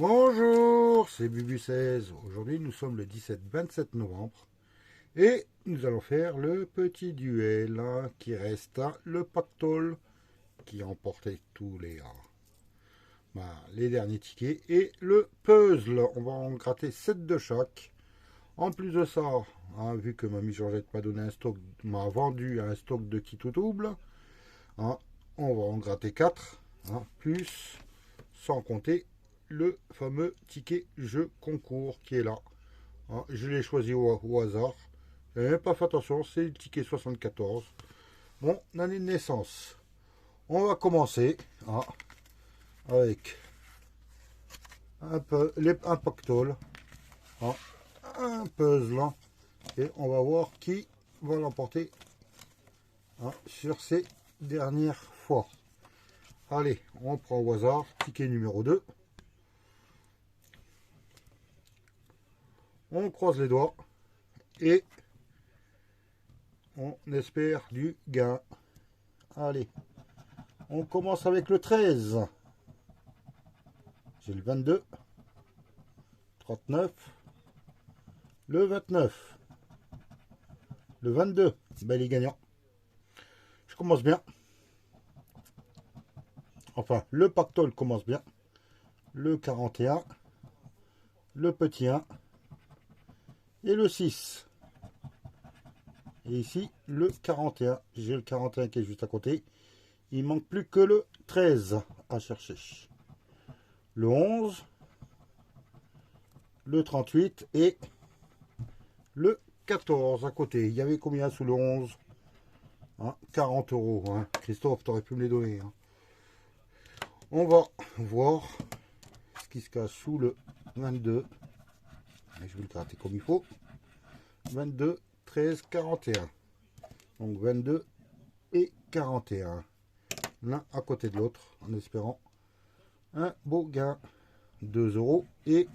Bonjour, c'est Bubu16. Aujourd'hui, nous sommes le 17-27 novembre et nous allons faire le petit duel qui reste le pactole qui a emporté tous les derniers tickets et le puzzle. On va en gratter 7 de chaque. En plus de ça, vu que Mamie Georgette m'a vendu un stock de kit au double, on va en gratter 4, plus sans compter le fameux ticket jeu concours qui est là. Je l'ai choisi au hasard. Je n'avais même pas fait attention, c'est le ticket 74. Mon année de naissance. On va commencer avec un pactole, un puzzle, et on va voir qui va l'emporter sur ces dernières fois. Allez, on prend au hasard, ticket numéro 2. On croise les doigts et on espère du gain. Allez, on commence avec le 13. J'ai le 22, 39, le 29, le 22. Ben, il est gagnant. Je commence bien. Enfin, le pactole commence bien. Le 41, le petit 1 et le 6. Et ici, le 41. J'ai le 41 qui est juste à côté. Il manque plus que le 13 à chercher. Le 11, le 38 et le 14 à côté. Il y avait combien sous le 11 40 euros. Christophe, tu aurais pu me les donner. On va voir ce qui se cache sous le 22. Et je vais le gratter comme il faut. 22, 13, 41. Donc 22 et 41. L'un à côté de l'autre en espérant un beau gain. 2 euros et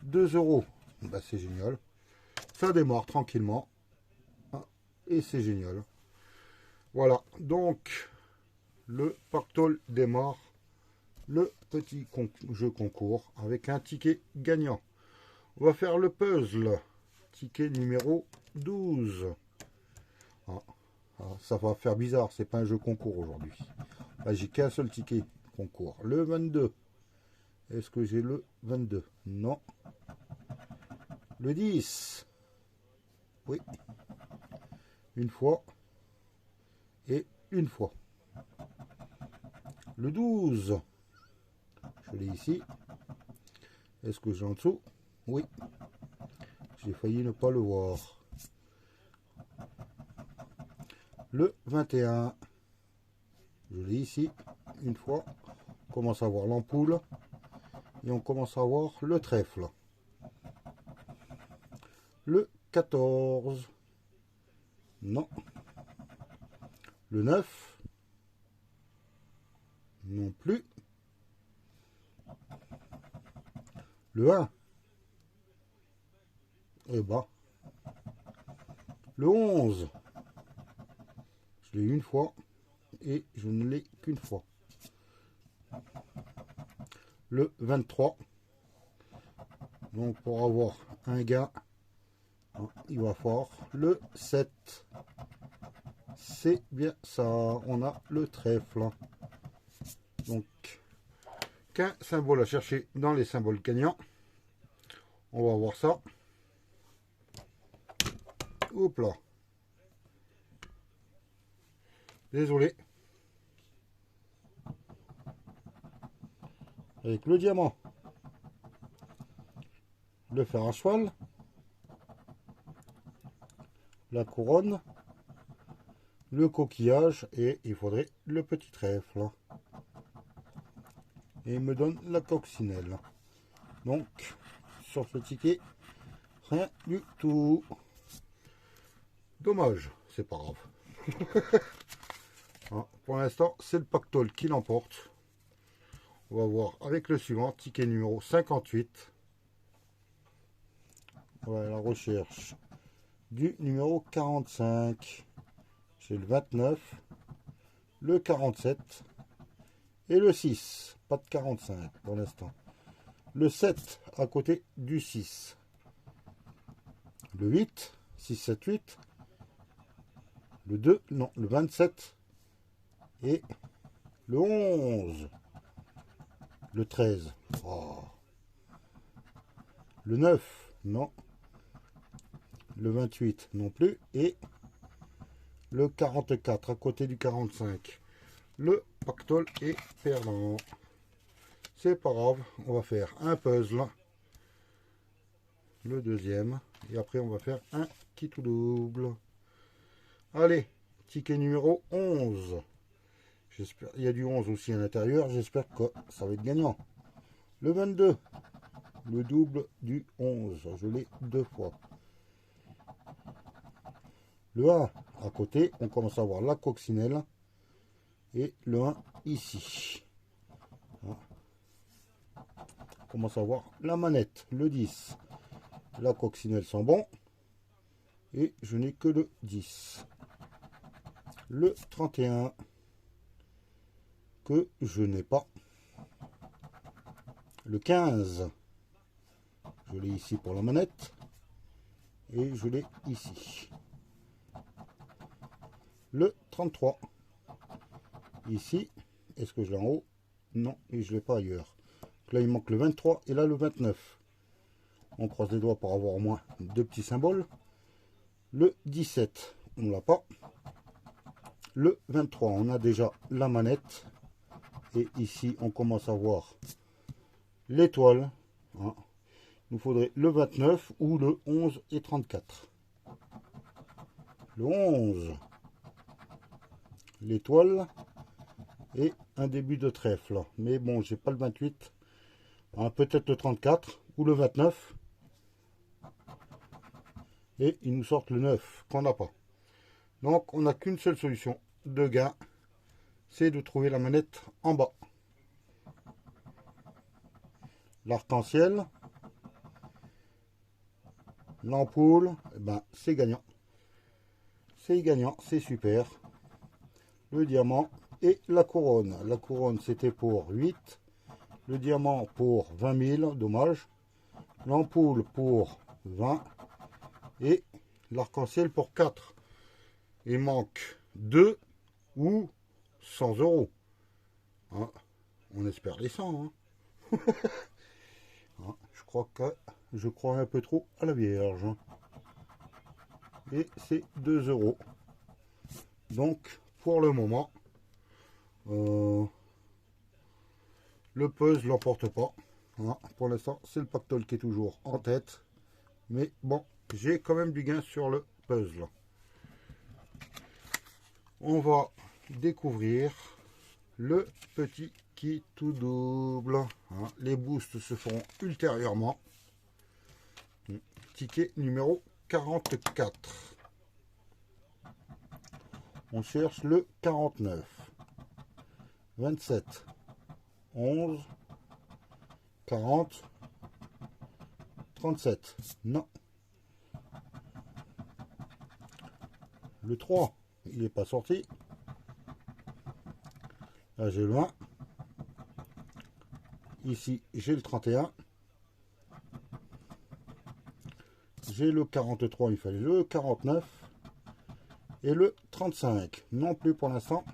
2 euros. Bah, c'est génial. Ça démarre tranquillement. Et c'est génial. Voilà. Donc, le pactole démarre. Le petit jeu concours avec un ticket gagnant. On va faire le puzzle. Ticket numéro 12. Ça va faire bizarre. C'est pas un jeu concours aujourd'hui. Là, j'ai qu'un seul ticket concours. Le 22. Est-ce que j'ai le 22? Non. Le 10. Oui. Une fois. Et une fois. Le 12. Je l'ai ici. Est-ce que j'ai en dessous? Oui. J'ai failli ne pas le voir. Le 21. Je l'ai ici. Une fois. On commence à voir l'ampoule. Et on commence à voir le trèfle. Le 14. Non. Le 9. Non plus. Le 1. Et bah. Le 11. Je l'ai eu une fois. Et je ne l'ai qu'une fois. Le 23. Donc pour avoir un gain, il va fort. Le 7. C'est bien ça. On a le trèfle. Donc, qu'un symbole à chercher dans les symboles gagnants. On va voir ça. Hop là. Désolé. Avec le diamant. Le fer à cheval. La couronne. Le coquillage. Et il faudrait le petit trèfle. Et il me donne la coccinelle. Donc, sur ce ticket, rien du tout. Dommage, c'est pas grave. Pour l'instant, c'est le pactole qui l'emporte. On va voir avec le suivant, ticket numéro 58. Voilà la recherche du numéro 45. J'ai le 29, le 47 et le 6. Pas de 45 pour l'instant. Le 7 à côté du 6. Le 8, 6, 7, 8. Le 2, non, le 27. Et le 11. Le 13. Oh. Le 9, non. Le 28 non plus. Et le 44 à côté du 45. Le pactole est perdant. C'est pas grave, on va faire un puzzle. Le deuxième. Et après on va faire un kit ou double. Allez, ticket numéro 11. J'espère, il y a du 11 aussi à l'intérieur. J'espère que ça va être gagnant. Le 22. Le double du 11. Je l'ai 2 fois. Le 1 à côté. On commence à voir la coccinelle. Et le 1 ici. On commence à voir la manette. Le 10. La coccinelle sent bon. Et je n'ai que le 10. Le 31. Que je n'ai pas. Le 15. Je l'ai ici pour la manette. Et je l'ai ici. Le 33. Ici. Est-ce que je l'ai en haut? Non, et je ne l'ai pas ailleurs. Là, il manque le 23 et là, le 29. On croise les doigts pour avoir au moins 2 petits symboles. Le 17, on ne l'a pas. Le 23, on a déjà la manette. Et ici, on commence à voir l'étoile. Hein. Il nous faudrait le 29 ou le 11 et 34. Le 11, l'étoile et un début de trèfle. Mais bon, j'ai pas le 28. Hein, peut-être le 34 ou le 29. Et ils nous sortent le 9 qu'on n'a pas. Donc, on n'a qu'une seule solution de gain. C'est de trouver la manette en bas. L'arc-en-ciel, l'ampoule, eh ben, c'est gagnant. C'est gagnant, c'est super. Le diamant et la couronne. La couronne, c'était pour 8. Le diamant pour 20 000, dommage. L'ampoule pour 20. Et l'arc-en-ciel pour 4. Il manque 2 ou 100 euros. Hein, on espère les 100. Hein. Je crois un peu trop à la Vierge. Et c'est 2 euros. Donc, pour le moment, le puzzle l'emporte pas. Hein. Pour l'instant, c'est le pactole qui est toujours en tête. Mais bon, j'ai quand même du gain sur le puzzle. On va découvrir le petit kit tout double. Hein. Les boosts se feront ultérieurement. Ticket numéro 44. On cherche le 49. 27. 11. 40. 37. Non. Le 3, il n'est pas sorti. Là, j'ai le 1. Ici, j'ai le 31. J'ai le 43, il fallait le 49. Et le 35. Non plus pour l'instant.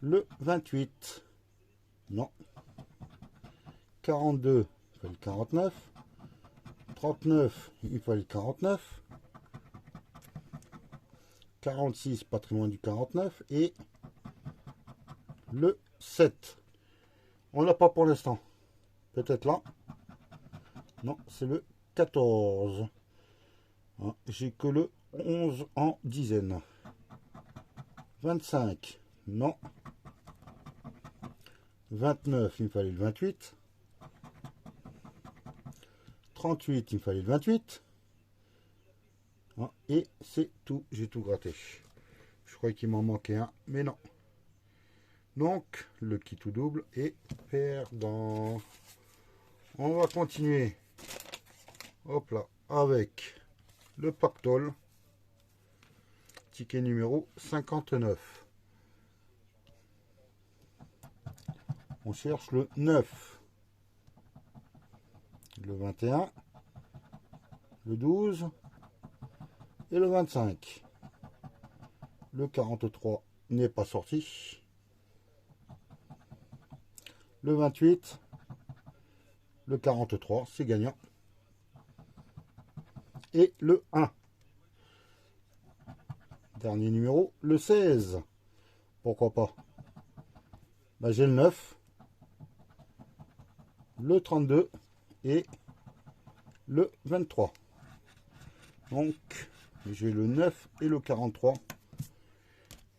Le 28. Non. 42, il fallait le 49. 39, il fallait le 49. 46, patrimoine du 49. Et le 7. On l'a pas pour l'instant. Peut-être là. Non, c'est le 14. Hein, j'ai que le 11 en dizaines. 25. Non. 29, il me fallait le 28. 38, il me fallait le 28. Hein, et c'est tout. J'ai tout gratté. Je croyais qu'il m'en manquait un, mais non. Donc, le kit tout double est perdant. On va continuer. Hop là, avec le pactole. Ticket numéro 59. On cherche le 9. le 21, le 12 et le 25. Le 43 n'est pas sorti. Le 28, le 43, c'est gagnant. Et le 1. Dernier numéro, le 16. Pourquoi pas? Bah, j'ai le 9, le 32 et le 23. Donc, j'ai le 9 et le 43.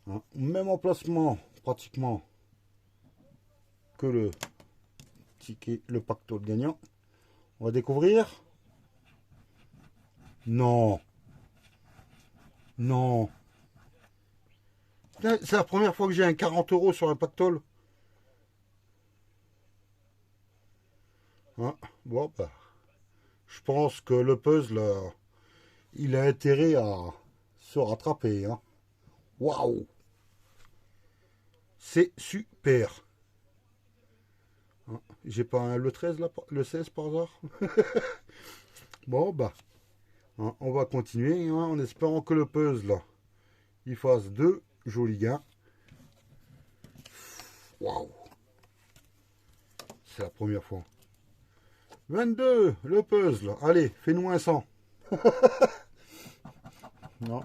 Hein, même emplacement, pratiquement, que le ticket, le pactole gagnant. On va découvrir. Non. Non. C'est la première fois que j'ai un 40 € sur un pactole. Hein, bon, bah, je pense que le puzzle, il a intérêt à se rattraper. Hein. Waouh! C'est super. Hein, j'ai pas le 13 là, le 16 par hasard. Bon, bah, hein, on va continuer hein, en espérant que le puzzle là, il fasse deux jolis gains. Waouh! C'est la première fois. 22, le puzzle. Allez, fais-nous un 100. Non,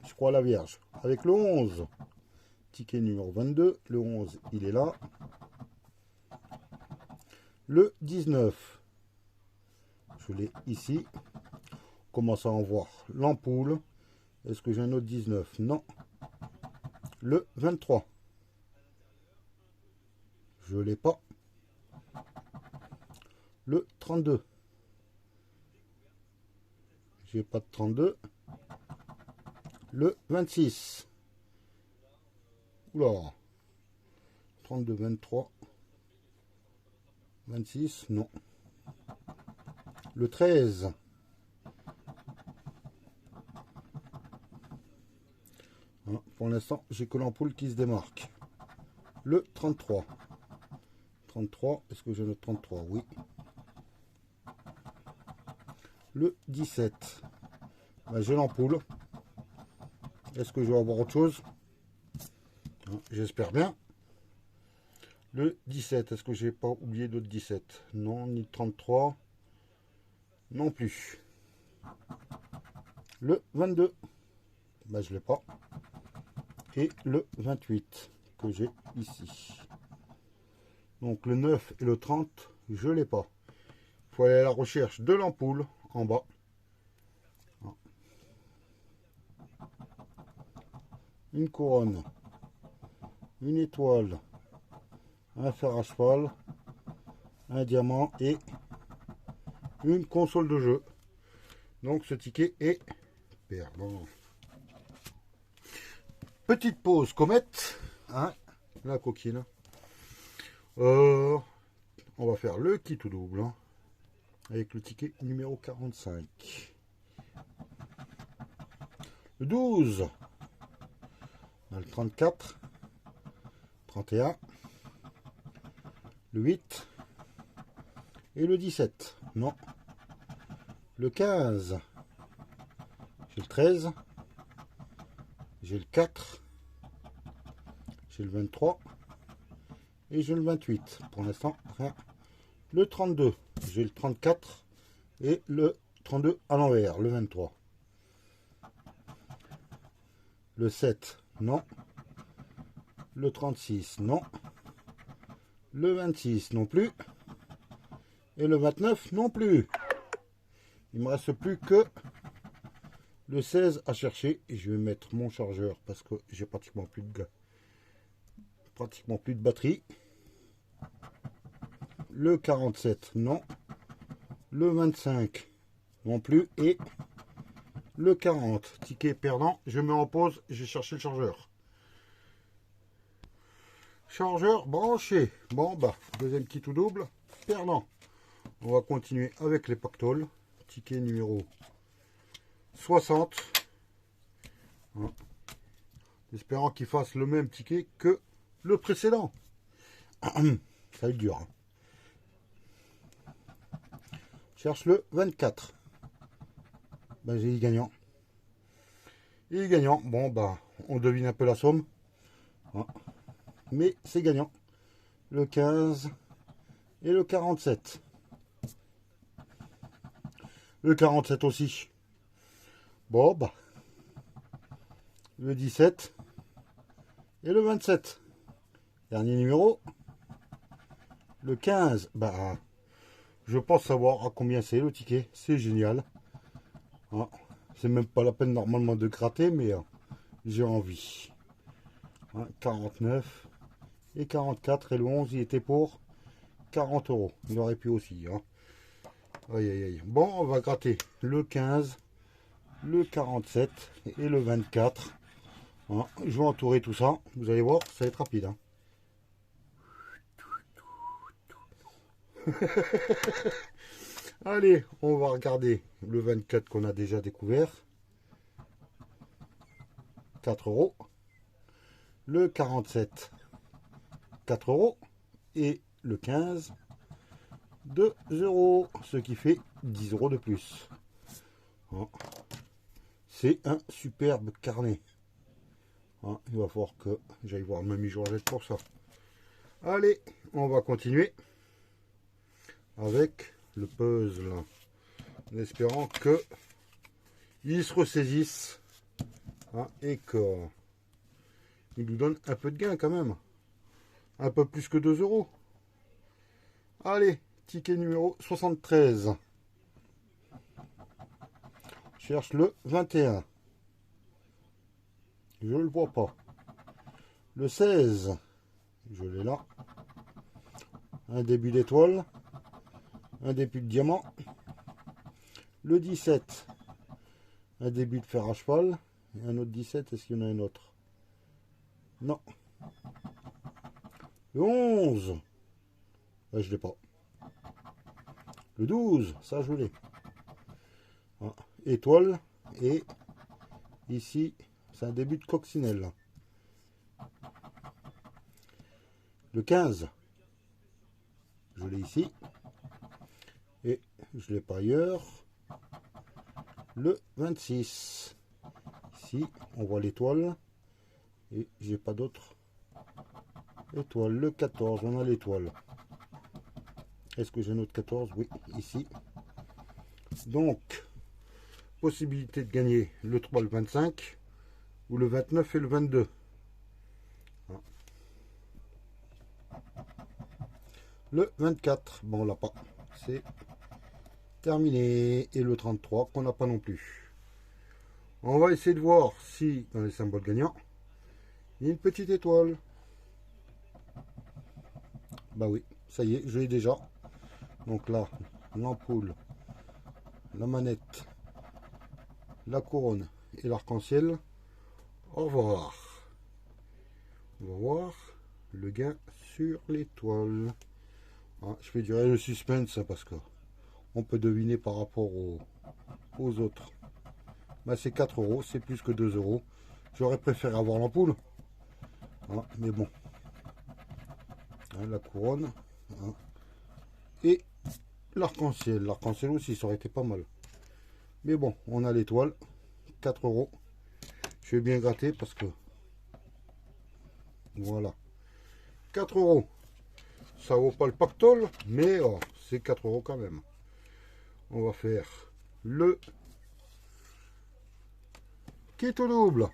je crois à la Vierge. Avec le 11. Ticket numéro 22. Le 11, il est là. Le 19. Je l'ai ici. On commence à en voir l'ampoule. Est-ce que j'ai un autre 19? Non. Le 23. Je ne l'ai pas. Le 32. J'ai pas de 32. Le 26. Oula. 32, 23. 26, non. Le 13. Hein, pour l'instant, j'ai que l'ampoule qui se démarque. Le 33. 33, est-ce que j'ai le 33? Oui. Le 17. Ben, j'ai l'ampoule. Est-ce que je vais avoir autre chose? Hein, j'espère bien. Le 17, est-ce que j'ai pas oublié d'autres 17? Non, ni 33. Non plus. Le 22. Ben, je ne l'ai pas. Et le 28 que j'ai ici. Donc le 9 et le 30, je ne l'ai pas. Il faut aller à la recherche de l'ampoule en bas. Une couronne, une étoile, un fer à cheval, un diamant et une console de jeu. Donc ce ticket est perdant. Petite pause comète, hein, la coquine. On va faire le kit ou double hein, avec le ticket numéro 45. Le 12. On a le 34. 31. Le 8. Et le 17. Non. Le 15. J'ai le 13. J'ai le 4. J'ai le 23. Et j'ai le 28. Pour l'instant, rien. Le 32. J'ai le 34. Et le 32 à l'envers. Le 23. Le 7. Non. Le 36. Non. Le 26. Non plus. Et le 29. Non plus. Il me reste plus que le 16 à chercher. Et je vais mettre mon chargeur parce que j'ai pratiquement plus de batterie. Le 47, non. Le 25, non plus. Et le 40, ticket perdant. Je mets en pause, j'ai cherché le chargeur. Chargeur branché. Bon, bah, deuxième kit ou double, perdant. On va continuer avec les pactoles. Ticket numéro 60. Hein. Espérant qu'il fasse le même ticket que le précédent. Ça va être dur. Hein. cherche le 24. Ben, j'ai eu gagnant. Et gagnant, bon bah on devine un peu la somme. Hein. Mais c'est gagnant. Le 15 et le 47. Le 47 aussi. Bon bah le 17 et le 27. Dernier numéro. Le 15. Bah je pense savoir à combien c'est le ticket. C'est génial. Hein. C'est même pas la peine normalement de gratter, mais j'ai envie. Hein, 49 et 44 et le 11 il était pour 40 euros. Il aurait pu aussi. Hein. Aïe, aïe, aïe. Bon, on va gratter le 15, le 47 et le 24. Hein. Je vais entourer tout ça. Vous allez voir, ça va être rapide. Hein. Allez, on va regarder le 24 qu'on a déjà découvert. 4 euros. Le 47, 4 euros. Et le 15, 2 euros. Ce qui fait 10 euros de plus. Hein. C'est un superbe carnet. Hein, il va falloir que j'aille voir Mamie Georgette pour ça. Allez, on va continuer avec le puzzle. En espérant que il se ressaisisse. Hein, et que il nous donne un peu de gain quand même. Un peu plus que 2 euros. Allez, ticket numéro 73. Je cherche le 21. Je ne le vois pas. Le 16. Je l'ai là. Un début d'étoile. Un début de diamant. Le 17. Un début de fer à cheval. Et un autre 17. Est-ce qu'il y en a un autre? Non. Le 11. Là, je l'ai pas. Le 12. Ça, je l'ai. Ah, étoile. Et ici, c'est un début de coccinelle. Le 15. Je l'ai ici. Et je l'ai pas ailleurs. Le 26. Ici, on voit l'étoile. Et j'ai pas d'autre étoile. Le 14, on a l'étoile. Est-ce que j'ai un autre 14? Oui, ici. Donc, possibilité de gagner le 3, le 25, ou le 29 et le 22. Le 24, bon, on l'a pas. C'est terminé. Et le 33, qu'on n'a pas non plus. On va essayer de voir si, dans les symboles gagnants, il y a une petite étoile. Bah oui, ça y est, je l'ai déjà. Donc là, l'ampoule, la manette, la couronne et l'arc-en-ciel. Au revoir. On va voir le gain sur l'étoile. Ah, je fais durer le suspense parce que on peut deviner par rapport aux autres. Bah, c'est 4 euros, c'est plus que 2 euros. J'aurais préféré avoir l'ampoule. Ah, mais bon. Ah, la couronne. Ah. Et l'arc-en-ciel. L'arc-en-ciel aussi, ça aurait été pas mal. Mais bon, on a l'étoile. 4 euros. Je vais bien gratter parce que... Voilà. 4 euros. Ça vaut pas le pactole, mais oh, c'est 4 euros quand même. On va faire le kit au double.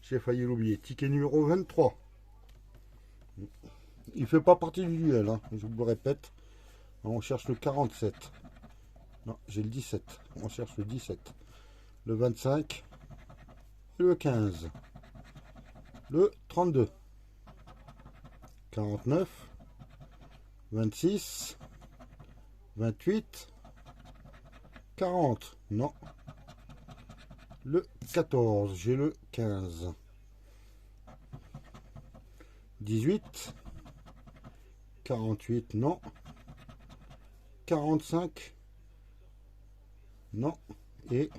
J'ai failli l'oublier. Ticket numéro 23. Il fait pas partie du duel, hein, je vous le répète. On cherche le 47. Non, j'ai le 17. On cherche le 17. Le 25. Et le 15. Le 32. 49. 26. 28. 40. Non. Le 14. J'ai le 15. 18. 48. Non. 45. Non. Et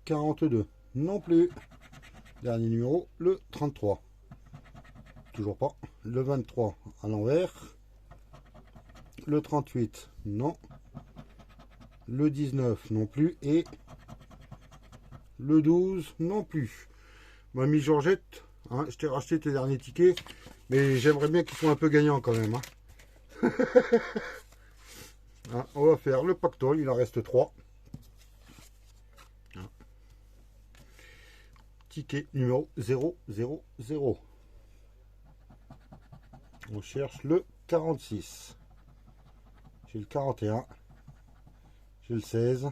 42. Non plus. Dernier numéro, le 33. Toujours pas. Le 23 à l'envers. Le 38, non. Le 19 non plus. Et le 12 non plus. Mamie Georgette, hein, je t'ai racheté tes derniers tickets. Mais j'aimerais bien qu'ils soient un peu gagnants quand même. Hein. Hein, on va faire le pactole, il en reste 3. Hein. Ticket numéro 000. On cherche le 46. J'ai le 41. J'ai le 16.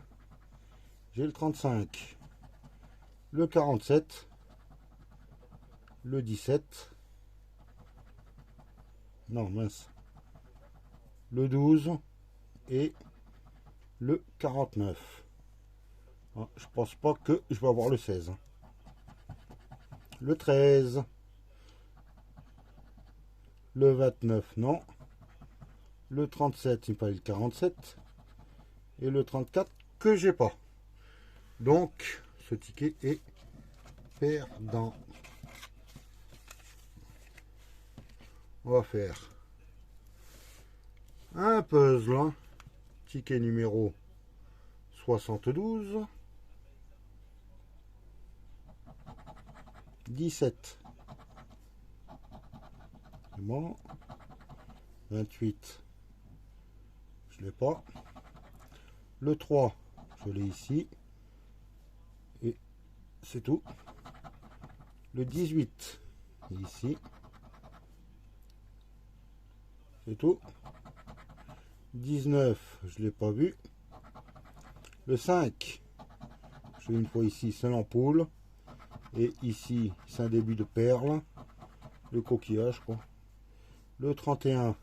J'ai le 35. Le 47. Le 17. Non, mince. Le 12. Et le 49. Ah, je pense pas que je vais avoir le 16. Le 13. Le 29, non. Le 37, il fallait le 47. Et le 34 que j'ai pas. Donc, ce ticket est perdant. On va faire un puzzle. Hein. Ticket numéro 72. 17. Bon. 28. Je l'ai pas. Le 3, je l'ai ici. Et c'est tout. Le 18, ici. C'est tout. 19, je ne l'ai pas vu. Le 5, j'ai une fois ici, c'est l'ampoule. Et ici, c'est un début de perle. Le coquillage, quoi. Le 31,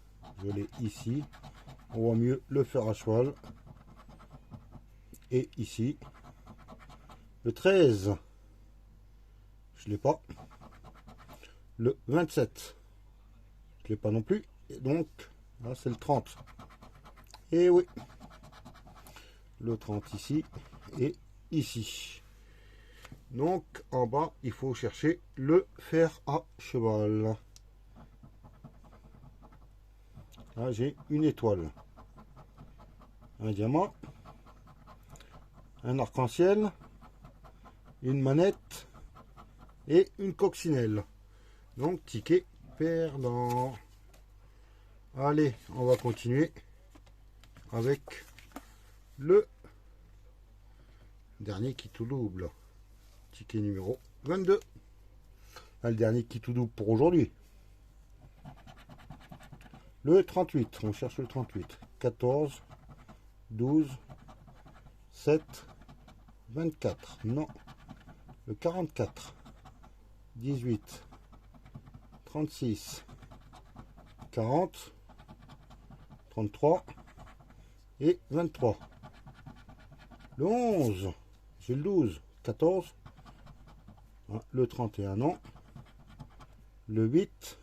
je l'ai ici. On voit mieux le fer à cheval. Et ici. Le 13, je ne l'ai pas. Le 27, je ne l'ai pas non plus. Et donc, là, c'est le 30. Et oui. Le 30 ici et ici. Donc, en bas, il faut chercher le fer à cheval. Là, j'ai une étoile. Un diamant. Un arc-en-ciel. Une manette. Et une coccinelle. Donc, ticket perdant. Allez, on va continuer avec le dernier qui tout double. Ticket numéro 22. Le dernier qui tout double pour aujourd'hui. Le 38, on cherche le 38. 14, 12, 7, 24. Non. Le 44, 18, 36, 40, 33 et 23. Le 11, j'ai le 12, 14, le 31 non, le 8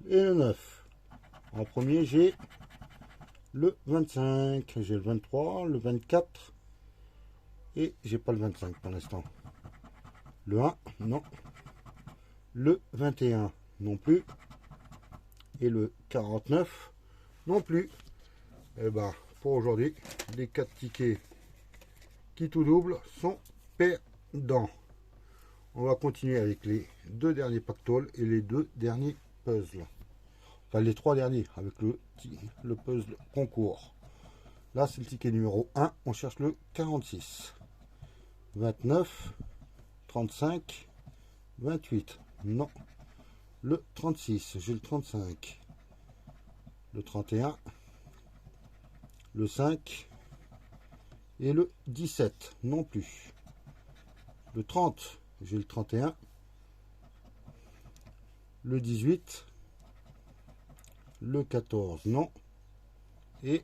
et le 9. En premier, j'ai le 25, j'ai le 23, le 24 et j'ai pas le 25 pour l'instant. Le 1, non. Le 21, non plus. Et le 49, non plus. Et ben, pour aujourd'hui, les 4 tickets qui tout double sont perdants. On va continuer avec les 2 derniers pactoles et les 2 derniers puzzles. Enfin, les 3 derniers avec le puzzle concours. Là, c'est le ticket numéro 1. On cherche le 46. 29. 35. 28. Non. Le 36. J'ai le 35. Le 31. Le 5. Et le 17. Non plus. Le 30. J'ai le 31. Le 18. Le 14. Non. Et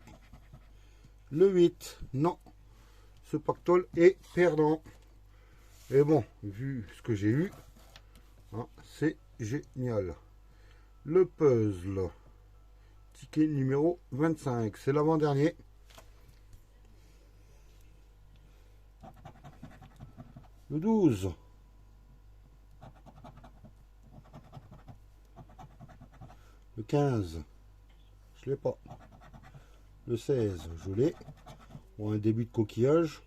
le 8. Non. Ce pactole est perdant. Et bon, vu ce que j'ai eu, hein, c'est génial. Le puzzle. Ticket numéro 25. C'est l'avant-dernier. Le 12. Le 15. je l'ai pas. Le 16, je l'ai. Bon, un début de coquillage.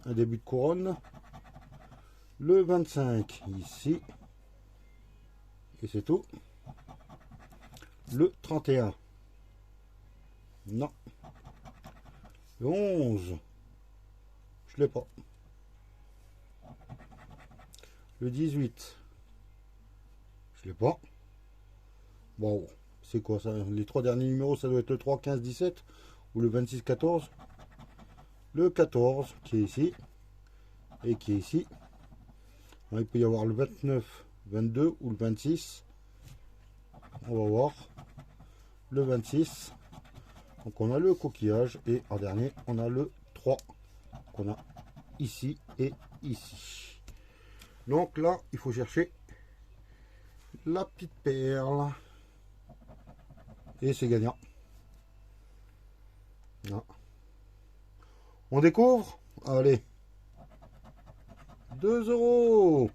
Un début de couronne. Le 25, ici. Et c'est tout. Le 31. Non. Le 11. Je l'ai pas. Le 18. Je l'ai pas. Bon, c'est quoi ça? Les trois derniers numéros, ça doit être le 3, 15, 17 ou le 26, 14. Le 14 qui est ici et qui est ici. Il peut y avoir le 29, 22 ou le 26. On va voir. Le 26. Donc on a le coquillage et en dernier on a le 3 qu'on a ici et ici. Donc là il faut chercher la petite perle et c'est gagnant. Là. On découvre. Allez, 2 €.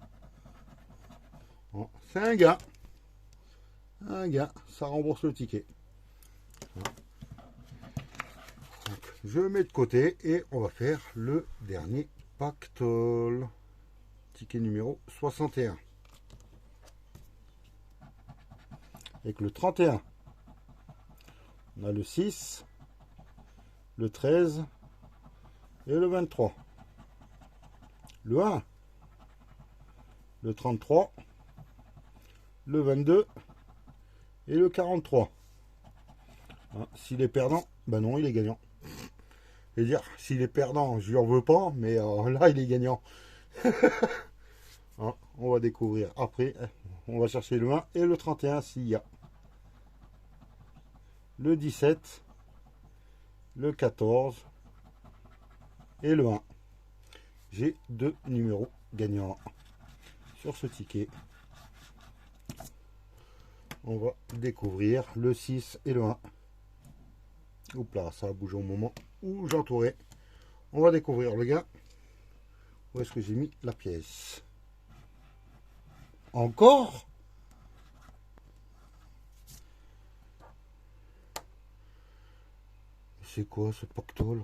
Bon, c'est un gain. Un gain, ça rembourse le ticket. Donc, je mets de côté et on va faire le dernier pactole. Ticket numéro 61. Avec le 31, on a le 6, le 13 et le 23. Le 1, le 33, le 22 et le 43. Hein, s'il est perdant, ben non, il est gagnant. Et dire, s'il est perdant, je lui en veux pas, mais là, il est gagnant. Hein, on va découvrir après. On va chercher le 1 et le 31 s'il y a. Le 17, le 14 et le 1. J'ai 2 numéros gagnants sur ce ticket. On va découvrir le 6 et le 1. Oups là, ça a bougé au moment où j'entourais. On va découvrir le gain. Où est-ce que j'ai mis la pièce? Encore? C'est quoi ce pactole?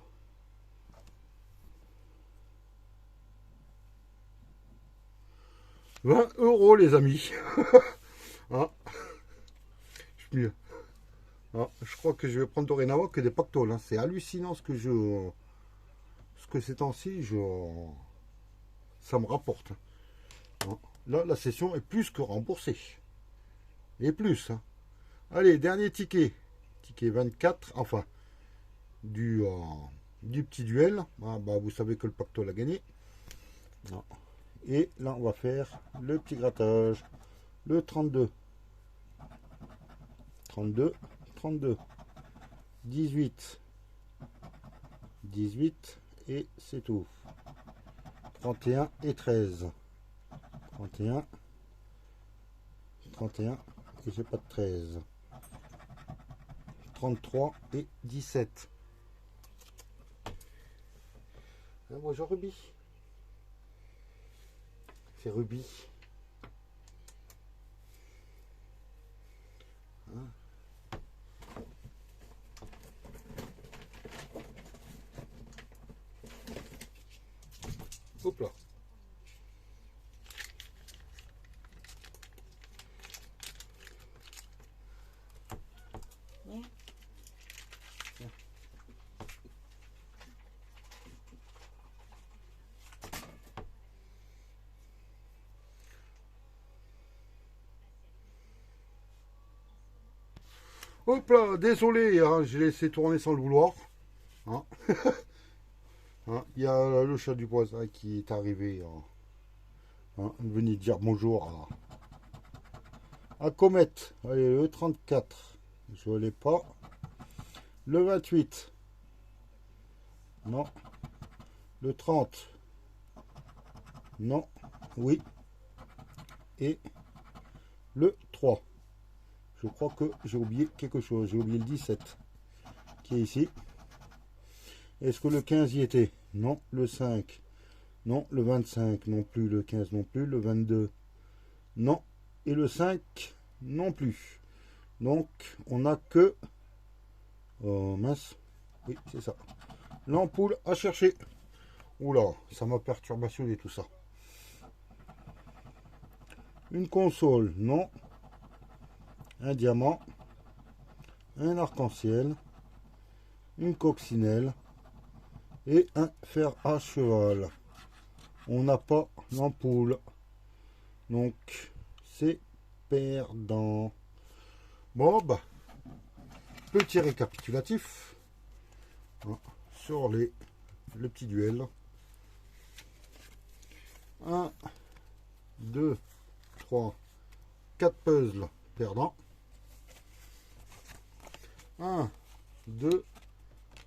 « 20 € les amis. » Ah. Ah, je crois que je vais prendre dorénavant que des pactoles. Hein. C'est hallucinant ce que ces temps-ci, ça me rapporte. Ah. Là, la session est plus que remboursée. Et plus. Hein. Allez, dernier ticket. Ticket 24. Enfin, du petit duel. Ah, bah, vous savez que le pactole a gagné. Ah. Et là, on va faire le petit grattage. Le 32. 32. 32. 18. 18. Et c'est tout. 31 et 13. 31. 31. Et j'ai pas de 13. 33 et 17. Ah, bonjour Ruby. C'est Ruby. Hein? Hop là. Hop là, désolé, hein, j'ai laissé tourner sans le vouloir. Hein. Hein, il y a le chat du voisin qui est arrivé. Hein, venez dire bonjour à Comet. Allez, le 34, je ne l'ai pas. Le 28, non. Le 30, non. Oui. Et le 3. Je crois que j'ai oublié quelque chose. J'ai oublié le 17 qui est ici. Est-ce que le 15 y était? Non. Le 5. Non. Le 25 non plus. Le 15 non plus. Le 22 non. Et le 5 non plus. Donc, on n'a que... Oh mince. Oui, c'est ça. L'ampoule à chercher. Oula, ça m'a perturbationné tout ça. Une console, non. Un diamant. Un arc-en-ciel. Une coccinelle. Et un fer à cheval. On n'a pas l'ampoule. Donc, c'est perdant. Bon, bah, petit récapitulatif sur le petit duel. 1, 2, 3, 4 puzzles perdants. 1, 2,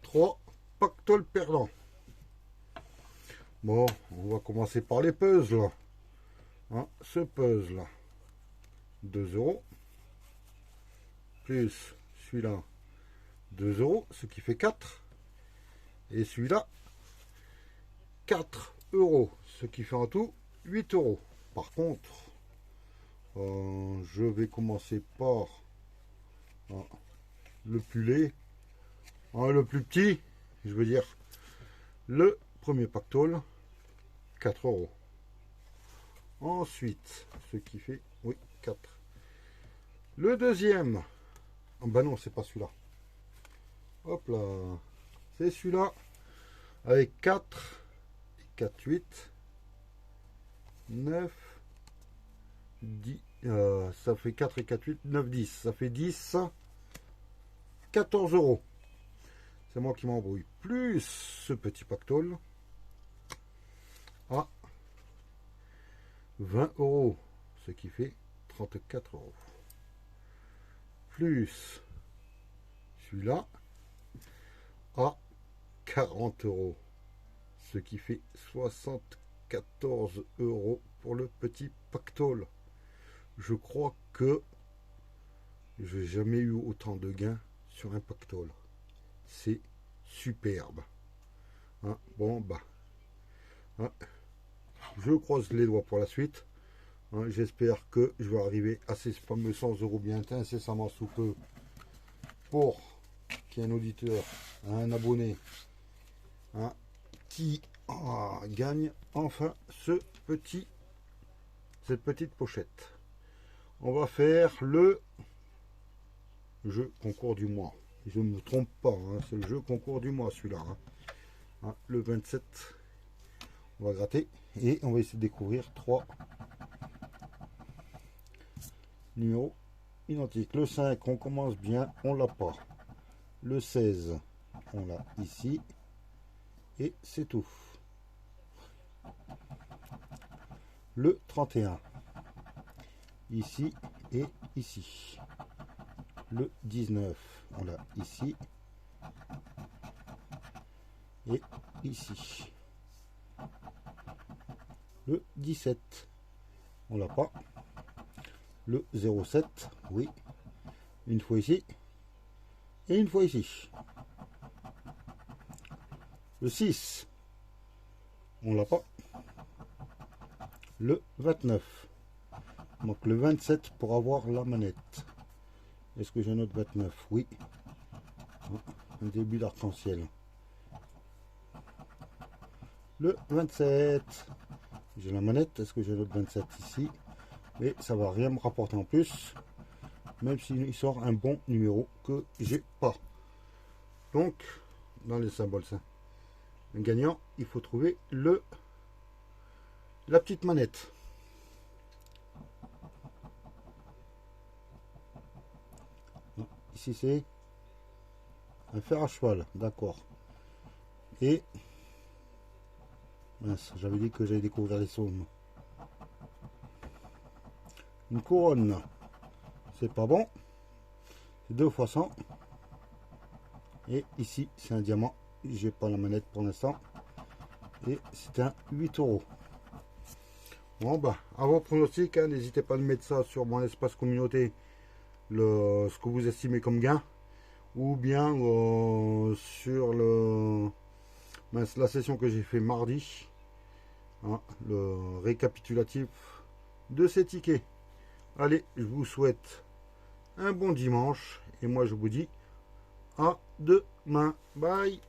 3 pactoles perdants. Bon, on va commencer par les puzzles. Ce puzzle, 2 euros. Plus celui-là, 2 euros, ce qui fait 4. Et celui-là, 4 euros, ce qui fait en tout 8 euros. Par contre, je vais commencer par le plus laid, le plus petit, je veux dire, le premier pactole, 4 euros. Ensuite, ce qui fait, oui, 4. Le deuxième, bah non, c'est pas celui-là. Hop là, c'est celui-là, avec 4, 4, 8, 9, 10, ça fait 4 et 4, 8, 9, 10, ça fait 10, 14 euros. C'est moi qui m'embrouille. Plus ce petit pactole à 20 euros, ce qui fait 34 euros. Plus celui-là à 40 euros, ce qui fait 74 euros pour le petit pactole. Je crois que j'ai jamais eu autant de gains sur un pactole. C'est superbe. Bon, bah, je croise les doigts pour la suite. J'espère que je vais arriver à ces fameux 100 euros bien incessamment sous peu pour qu'il y ait un auditeur, un abonné qui gagne enfin cette petite pochette. On va faire le jeu concours du mois. Je ne me trompe pas, c'est le jeu concours du mois celui-là. Le 27. On va gratter et on va essayer de découvrir 3 numéros identiques. Le 5, on commence bien, on l'a pas. Le 16, on l'a ici. Et c'est tout. Le 31, ici et ici. Le 19, on l'a ici et ici. Le 17, on l'a pas. Le 07, oui, une fois ici et une fois ici. Le 6, on l'a pas. Le 29, donc le 27 pour avoir la manette. Est-ce que j'ai un autre 29? Oui, un début d'arc-en-ciel. Le 27, j'ai la manette. Est-ce que j'ai l'autre 27 ici? Mais ça va rien me rapporter en plus, même s'il sort un bon numéro que j'ai pas. Donc, dans les symboles sains, un gagnant, il faut trouver la petite manette. Ici c'est un fer à cheval, d'accord. Et mince, j'avais dit que j'allais découvrir les sommes. Une couronne, c'est pas bon. C'est 2 fois 100. Et ici c'est un diamant. J'ai pas la manette pour l'instant. Et c'est un 8 euros. Bon bah, à vos pronostics, n'hésitez pas à mettre ça sur mon espace communauté, ce que vous estimez comme gain, ou bien sur la session que j'ai fait mardi, le récapitulatif de ces tickets. Allez, je vous souhaite un bon dimanche. Et moi, je vous dis à demain. Bye.